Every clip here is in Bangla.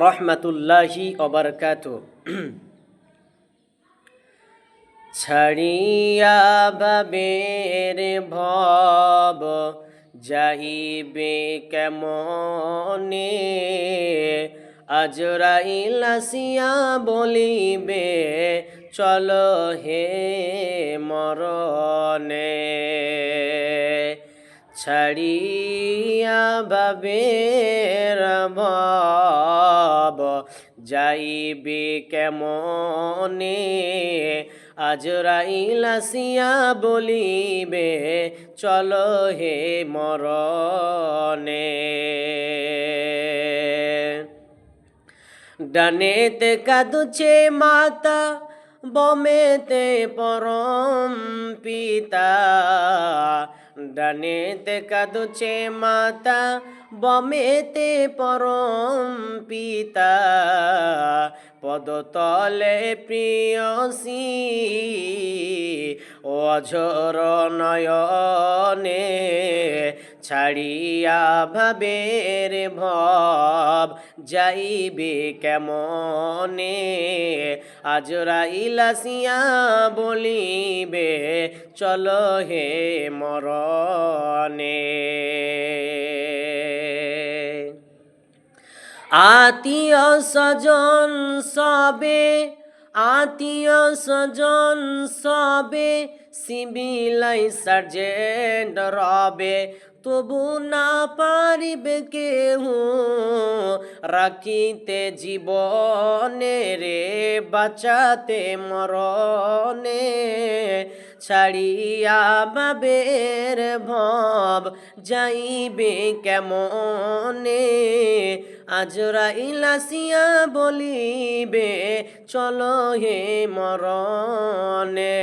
রহমতুল্লাহি অবরকাত। ছাড়িয়া ভাবের ভব যাইবে কেমনে, আজরাইল আসিয়া বলিবে চলো হে মরণে। ছাড়িয়া ভাবের ভব যাইবে কেমনে, আজরাইল আসিয়া বলিবে চলো হে মরণে। ডানেতে কাঁদছে মাতা, বমেতে পরম পিতা। ডানেতে কাঁদছে মাতা, বমেতে পরম পিতা। পদতলে প্রিয়সী অঝর নয়নে, ছাড়িয়া ভাবের ভব যাইবে কেমনে, আজরাইল আসিয়া বলিবে চলো হে মরণে। আত্মীয় স্বজন সবে, আত্মীয় স্বজন সবে সিভিল সার্জেন্ট রবে, তবু না পারিবে কেহু রাখিতে জীবনে রে, বাঁচাতে মরণে। ছাড়িয়া ভাবের ভব যাইবে কেমনে, আজরাইল আসিয়া বলিবে চলো হে মরণে।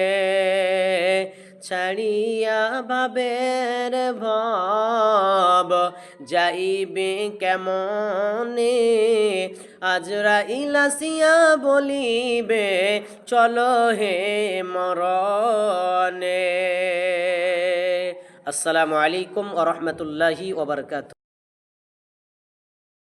ছাড়িয়া ভাবের ভব যাইবে কেমনে, আজরাইল আসিয়া বলিবে চলো হে মরণে। আসসালামু আলাইকুম ওয়া রাহমাতুল্লাহি ওয়া বারাকাতুহু।